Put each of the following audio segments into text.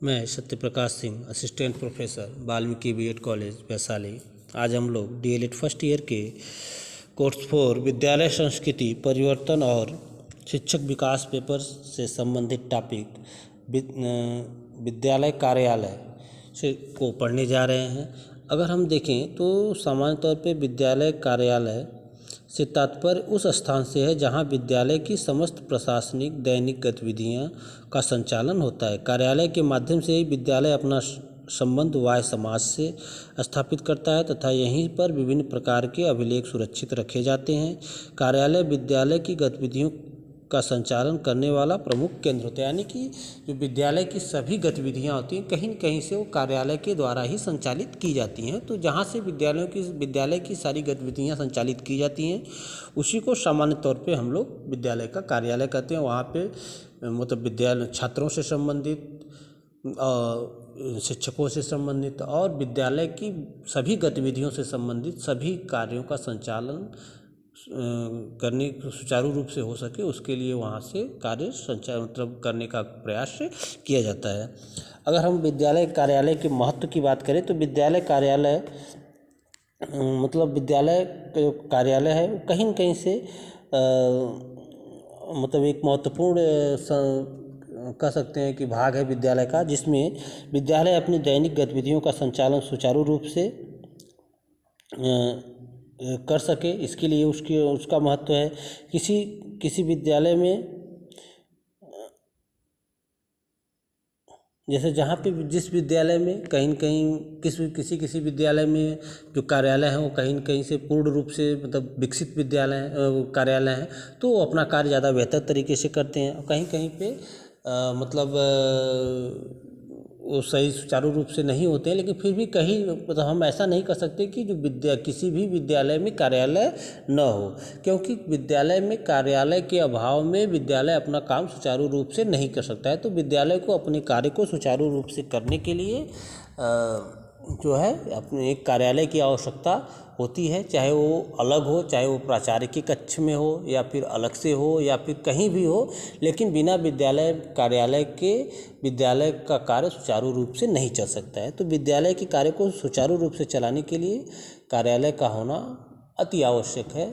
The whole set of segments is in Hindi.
मैं Satyaprakash Singh, assistant professor, Valmiki BEd college Vaishali. आज हम लोग डीएलएड फर्स्ट ईयर के कोर्स 4 विद्यालय संस्कृति परिवर्तन और शिक्षक विकास पेपर से संबंधित टॉपिक विद्यालय कार्यालय से को पढ़ने जा रहे हैं। अगर हम देखें तो सामान्य तौर पे विद्यालय कार्यालय से तात्पर्य उस स्थान से है जहां विद्यालय की समस्त प्रशासनिक दैनिक गतिविधियां का संचालन होता है। कार्यालय के माध्यम से ही विद्यालय अपना संबंध बाह्य समाज से स्थापित करता है तथा यहीं पर विभिन्न प्रकार के अभिलेख सुरक्षित रखे जाते हैं। कार्यालय विद्यालय की गतिविधियों का संचालन करने वाला प्रमुख केंद्र होता है, यानी कि जो विद्यालय की सभी गतिविधियां होती हैं कहीं न कहीं से वो कार्यालय के द्वारा ही संचालित की जाती हैं। तो जहां से विद्यालय की सारी गतिविधियां संचालित की जाती हैं उसी को सामान्य तौर पे हम लोग विद्यालय का कार्यालय कहते हैं। वहाँ पे मतलब विद्यालय छात्रों से संबंधित, शिक्षकों से संबंधित और विद्यालय की सभी गतिविधियों से संबंधित सभी कार्यों का संचालन करने सुचारू रूप से हो सके उसके लिए वहाँ से कार्य करने का प्रयास किया जाता है। अगर हम विद्यालय कार्यालय के महत्व की बात करें तो विद्यालय कार्यालय विद्यालय कार्यालय है कहीं न कहीं से एक महत्वपूर्ण कह सकते हैं कि भाग है विद्यालय का, जिसमें विद्यालय अपनी दैनिक गतिविधियों का संचालन सुचारू रूप से कर सके। इसके लिए उसका महत्व है। किसी विद्यालय में जैसे जहाँ पे जिस विद्यालय में कहीं न कहीं किसी विद्यालय में जो कार्यालय है वो कहीं न कहीं से पूर्ण रूप से विकसित कार्यालय हैं तो वो अपना कार्य ज़्यादा बेहतर तरीके से करते हैं। कहीं कहीं पे वो सही सुचारू रूप से नहीं होते हैं, लेकिन फिर भी कहीं हम ऐसा नहीं कर सकते कि किसी भी विद्यालय में कार्यालय न हो, क्योंकि विद्यालय में कार्यालय के अभाव में विद्यालय अपना काम सुचारू रूप से नहीं कर सकता है। तो विद्यालय को अपने कार्य को सुचारू रूप से करने के लिए जो है अपने एक कार्यालय की आवश्यकता होती है, चाहे वो अलग हो, चाहे वो प्राचार्य के कक्ष में हो या फिर अलग से हो या फिर कहीं भी हो, लेकिन बिना विद्यालय कार्यालय के विद्यालय का कार्य सुचारू रूप से नहीं चल सकता है। तो विद्यालय के कार्य को सुचारू रूप से चलाने के लिए कार्यालय का होना अति आवश्यक है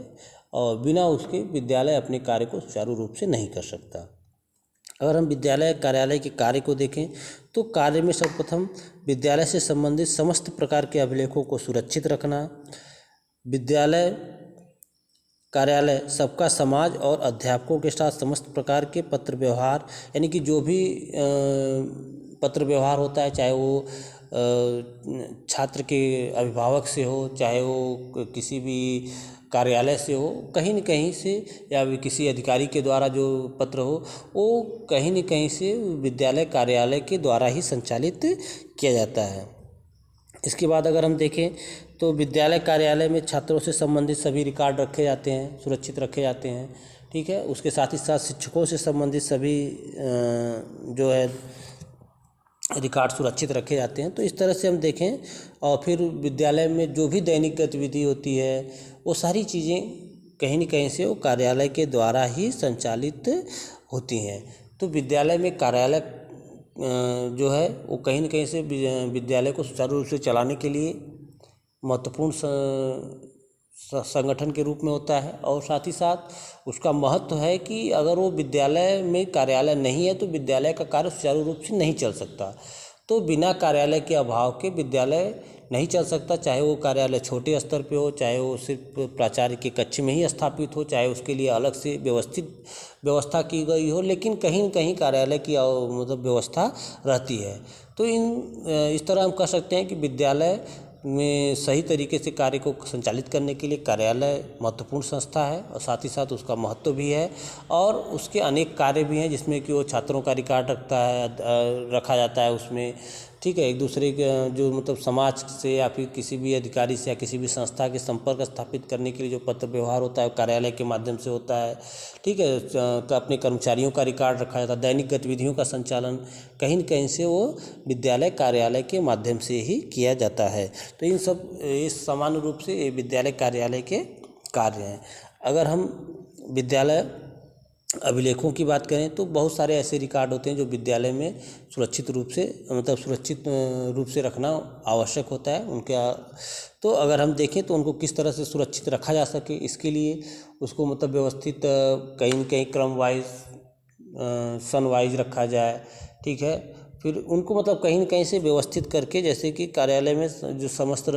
और बिना उसके विद्यालय अपने कार्य को सुचारू रूप से नहीं कर सकता। अगर हम विद्यालय कार्यालय के कार्य को देखें तो कार्य में सर्वप्रथम विद्यालय से संबंधित समस्त प्रकार के अभिलेखों को सुरक्षित रखना, विद्यालय कार्यालय सबका समाज और अध्यापकों के साथ समस्त प्रकार के पत्र व्यवहार, यानी कि जो भी पत्र व्यवहार होता है, चाहे वो छात्र के अभिभावक से हो, चाहे वो किसी भी कार्यालय से हो, कहीं न कहीं से या किसी अधिकारी के द्वारा जो पत्र हो वो कहीं न कहीं से विद्यालय कार्यालय के द्वारा ही संचालित किया जाता है। इसके बाद अगर हम देखें तो विद्यालय कार्यालय में छात्रों से संबंधित सभी रिकॉर्ड रखे जाते हैं, सुरक्षित रखे जाते हैं, ठीक है। उसके साथ ही साथ शिक्षकों से संबंधित सभी जो है रिकॉर्ड सुरक्षित रखे जाते हैं। तो इस तरह से हम देखें और फिर विद्यालय में जो भी दैनिक गतिविधि होती है वो सारी चीज़ें कहीं न कहीं से वो कार्यालय के द्वारा ही संचालित होती हैं। तो विद्यालय में कार्यालय जो है वो कहीं न कहीं से विद्यालय को सुचारू रूप से चलाने के लिए महत्वपूर्ण संगठन के रूप में होता है और साथ ही साथ उसका महत्व है कि अगर वो विद्यालय में कार्यालय नहीं है तो विद्यालय का कार्य सुचारू रूप से नहीं चल सकता। तो बिना कार्यालय के अभाव के विद्यालय नहीं चल सकता, चाहे वो कार्यालय छोटे स्तर पे हो, चाहे वो सिर्फ प्राचार्य के कक्ष में ही स्थापित हो, चाहे उसके लिए अलग से व्यवस्था की गई हो, लेकिन कहीं न कहीं कार्यालय की व्यवस्था रहती है। तो इस तरह हम कह सकते हैं कि विद्यालय में सही तरीके से कार्य को संचालित करने के लिए कार्यालय महत्वपूर्ण संस्था है और साथ ही साथ उसका महत्व भी है और उसके अनेक कार्य भी हैं, जिसमें कि वो छात्रों का रिकॉर्ड रखा जाता है उसमें, ठीक है। एक दूसरे के जो समाज से या फिर किसी भी अधिकारी से या किसी भी संस्था के संपर्क स्थापित करने के लिए जो पत्र व्यवहार होता है कार्यालय के माध्यम से होता है, ठीक है। अपने कर्मचारियों का रिकॉर्ड रखा जाता है, दैनिक गतिविधियों का संचालन कहीं न कहीं से वो विद्यालय कार्यालय के माध्यम से ही किया जाता है। तो इस सामान्य रूप से ये विद्यालय कार्यालय के कार्य हैं। अगर हम विद्यालय अभिलेखों की बात करें तो बहुत सारे ऐसे रिकॉर्ड होते हैं जो विद्यालय में सुरक्षित रूप से सुरक्षित रूप से रखना आवश्यक होता है तो अगर हम देखें तो उनको किस तरह से सुरक्षित रखा जा सके, इसके लिए उसको व्यवस्थित कहीं न कहीं क्रम वाइज सन वाइज रखा जाए। ठीक है, फिर उनको कहीं न कहीं से व्यवस्थित करके, जैसे कि कार्यालय में जो समस्त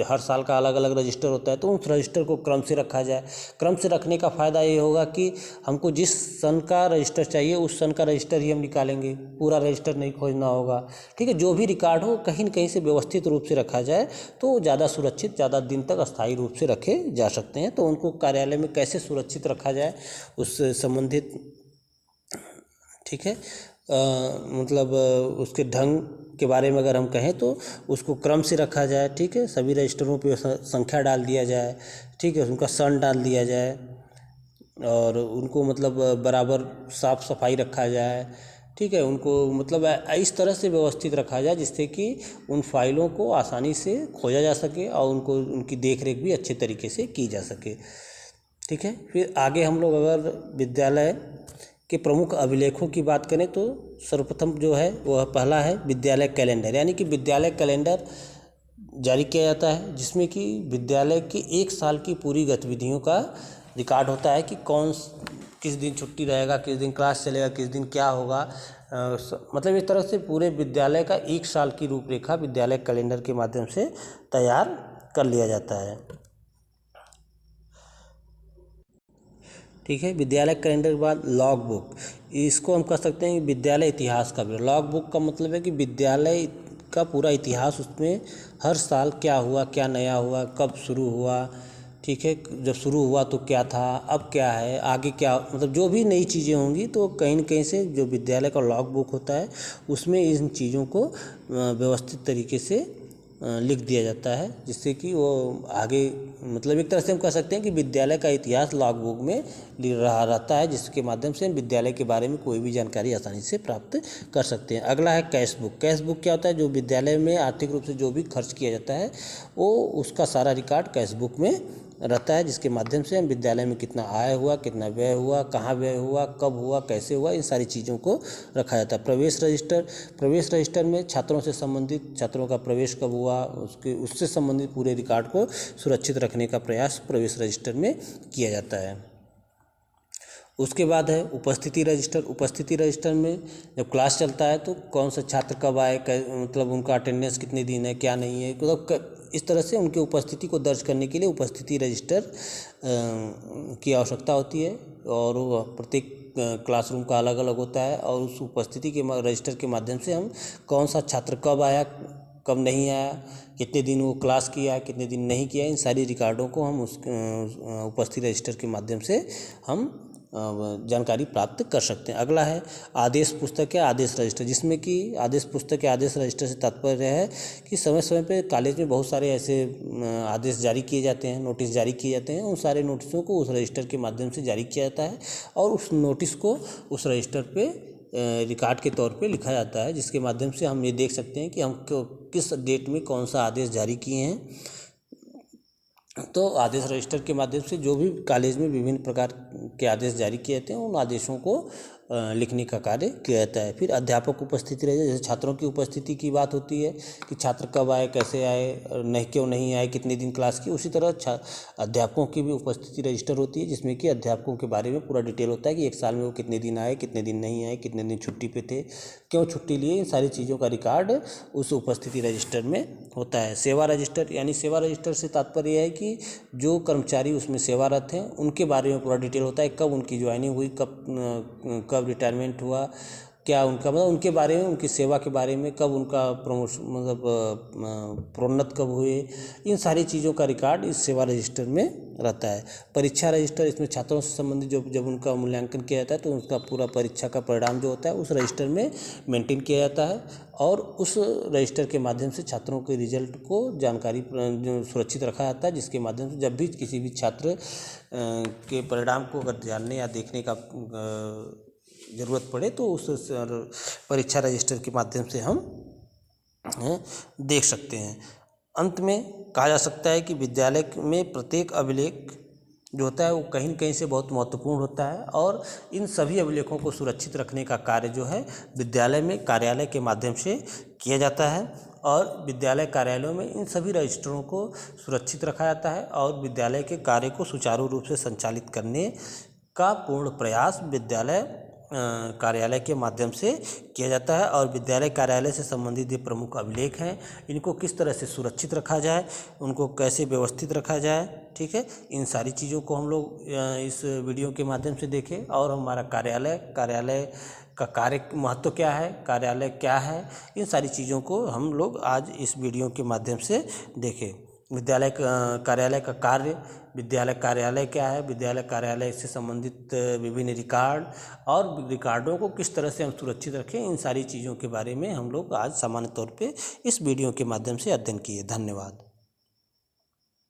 हर साल का अलग अलग रजिस्टर होता है तो उस रजिस्टर को क्रम से रखा जाए। क्रम से रखने का फ़ायदा ये होगा कि हमको जिस सन का रजिस्टर चाहिए उस सन का रजिस्टर ही हम निकालेंगे, पूरा रजिस्टर नहीं खोजना होगा। ठीक है, जो भी रिकॉर्ड हो कहीं न कहीं से व्यवस्थित रूप से रखा जाए तो ज़्यादा सुरक्षित, ज़्यादा दिन तक स्थायी रूप से रखे जा सकते हैं। तो उनको कार्यालय में कैसे सुरक्षित रखा जाए उससे संबंधित, ठीक है, उसके ढंग के बारे में अगर हम कहें तो उसको क्रम से रखा जाए। ठीक है, सभी रजिस्टरों पे संख्या डाल दिया जाए। ठीक है, उनका सन डाल दिया जाए और उनको बराबर साफ सफाई रखा जाए। ठीक है, उनको इस तरह से व्यवस्थित रखा जाए जिससे कि उन फाइलों को आसानी से खोजा जा सके और उनको उनकी देख रेख भी अच्छे तरीके से की जा सके। ठीक है, फिर आगे हम लोग अगर विद्यालय के प्रमुख अभिलेखों की बात करें तो सर्वप्रथम जो है वह पहला है विद्यालय कैलेंडर, यानी कि विद्यालय कैलेंडर जारी किया जाता है जिसमें कि विद्यालय की एक साल की पूरी गतिविधियों का रिकॉर्ड होता है कि किस दिन छुट्टी रहेगा, किस दिन क्लास चलेगा, किस दिन क्या होगा। इस तरह से पूरे विद्यालय का एक साल की रूपरेखा विद्यालय कैलेंडर के माध्यम से तैयार कर लिया जाता है। ठीक है, विद्यालय कैलेंडर के बाद लॉग बुक, इसको हम कह सकते हैं विद्यालय इतिहास का भी। लॉग बुक का मतलब है कि विद्यालय का पूरा इतिहास, उसमें हर साल क्या हुआ, क्या नया हुआ, कब शुरू हुआ। ठीक है, जब शुरू हुआ तो क्या था, अब क्या है, आगे क्या, जो भी नई चीज़ें होंगी तो कहीं न कहीं से जो विद्यालय का लॉग बुक होता है उसमें इन चीज़ों को व्यवस्थित तरीके से लिख दिया जाता है जिससे कि वो आगे एक तरह से हम कह सकते हैं कि विद्यालय का इतिहास लॉग बुक में रहा रहता है, जिसके माध्यम से हम विद्यालय के बारे में कोई भी जानकारी आसानी से प्राप्त कर सकते हैं। अगला है कैश बुक। कैश बुक क्या होता है, जो विद्यालय में आर्थिक रूप से जो भी खर्च किया जाता है वो उसका सारा रिकॉर्ड कैश बुक में रहता है, जिसके माध्यम से हम विद्यालय में कितना आय हुआ, कितना व्यय हुआ, कहाँ व्यय हुआ, कब हुआ, कैसे हुआ, इन सारी चीज़ों को रखा जाता है। प्रवेश रजिस्टर में छात्रों से संबंधित, छात्रों का प्रवेश कब हुआ उससे संबंधित पूरे रिकॉर्ड को सुरक्षित रखने का प्रयास प्रवेश रजिस्टर में किया जाता है। उसके बाद है उपस्थिति रजिस्टर। उपस्थिति रजिस्टर में जब क्लास चलता है तो कौन सा छात्र कब आए, उनका अटेंडेंस कितने दिन है, क्या नहीं है, इस तरह से उनकी उपस्थिति को दर्ज करने के लिए उपस्थिति रजिस्टर की आवश्यकता होती है और प्रत्येक क्लासरूम का अलग अलग होता है और उस उपस्थिति के रजिस्टर के माध्यम से हम कौन सा छात्र कब आया, कब नहीं आया, कितने दिन वो क्लास किया, कितने दिन नहीं किया, इन सारी रिकॉर्डों को हम उस उपस्थिति रजिस्टर के माध्यम से हम जानकारी प्राप्त कर सकते हैं। अगला है आदेश पुस्तक या आदेश रजिस्टर, जिसमें कि आदेश पुस्तक या आदेश रजिस्टर से तात्पर्य है कि समय समय पे कॉलेज में बहुत सारे ऐसे आदेश जारी किए जाते हैं, नोटिस जारी किए जाते हैं। उन सारे नोटिसों को उस रजिस्टर के माध्यम से जारी किया जाता है और उस नोटिस को उस रजिस्टर पे रिकॉर्ड के तौर पे लिखा जाता है, जिसके माध्यम से हम ये देख सकते हैं कि हम किस डेट में कौन सा आदेश जारी किए हैं। तो आदेश रजिस्टर के माध्यम से जो भी कॉलेज में विभिन्न प्रकार के आदेश जारी किए जाते हैं उन आदेशों को लिखने का कार्य किया जाता है। फिर अध्यापक उपस्थिति रहे, जैसे छात्रों की उपस्थिति की बात होती है कि छात्र कब आए, कैसे आए, नहीं क्यों नहीं आए, कितने दिन क्लास की, उसी तरह अध्यापकों की भी उपस्थिति रजिस्टर होती है जिसमें कि अध्यापकों के बारे में पूरा डिटेल होता है कि एक साल में वो कितने दिन आए, कितने दिन नहीं आए, कितने दिन छुट्टी पे थे, क्यों छुट्टी लिए, इन सारी चीज़ों का रिकॉर्ड उस उपस्थिति रजिस्टर में होता है। सेवा रजिस्टर, यानी सेवा रजिस्टर से तात्पर्य है कि जो कर्मचारी उसमें सेवारत हैं उनके बारे में पूरा डिटेल होता है, कब उनकी ज्वाइनिंग हुई, कब रिटायरमेंट हुआ, क्या उनका उनके बारे में, उनकी सेवा के बारे में, कब उनका प्रमोशन प्रोन्नत कब हुए, इन सारी चीज़ों का रिकॉर्ड इस सेवा रजिस्टर में रहता है। परीक्षा रजिस्टर, इसमें छात्रों से संबंधित जब उनका मूल्यांकन किया जाता है तो उनका पूरा परीक्षा का परिणाम जो होता है उस रजिस्टर में मेंटेन किया जाता है और उस रजिस्टर के माध्यम से छात्रों के रिजल्ट को जानकारी सुरक्षित रखा जाता है, जिसके माध्यम से जब भी किसी भी छात्र के परिणाम को अगर जानने या देखने का ज़रूरत पड़े तो उस परीक्षा रजिस्टर के माध्यम से हम देख सकते हैं। अंत में कहा जा सकता है कि विद्यालय में प्रत्येक अभिलेख जो होता है वो कहीं न कहीं से बहुत महत्वपूर्ण होता है। और इन सभी अभिलेखों को सुरक्षित रखने का कार्य जो है विद्यालय में कार्यालय के माध्यम से किया जाता है और विद्यालय कार्यालयों में इन सभी रजिस्टरों को सुरक्षित रखा जाता है और विद्यालय के कार्य को सुचारू रूप से संचालित करने का पूर्ण प्रयास विद्यालय कार्यालय के माध्यम से किया जाता है। और विद्यालय कार्यालय से संबंधित ये प्रमुख अभिलेख हैं, इनको किस तरह से सुरक्षित रखा जाए, उनको कैसे व्यवस्थित रखा जाए, ठीक है, इन सारी चीज़ों को हम लोग इस वीडियो के माध्यम से देखें। और हमारा कार्यालय का कार्य महत्व क्या है, कार्यालय क्या है, इन सारी चीज़ों को हम लोग आज इस वीडियो के माध्यम से देखें। कार्यालय का कार्य, विद्यालय कार्यालय क्या है, विद्यालय कार्यालय से संबंधित विभिन्न रिकॉर्ड और रिकॉर्डों को किस तरह से हम सुरक्षित रखें, इन सारी चीज़ों के बारे में हम लोग आज सामान्य तौर पे इस वीडियो के माध्यम से अध्ययन किए। धन्यवाद।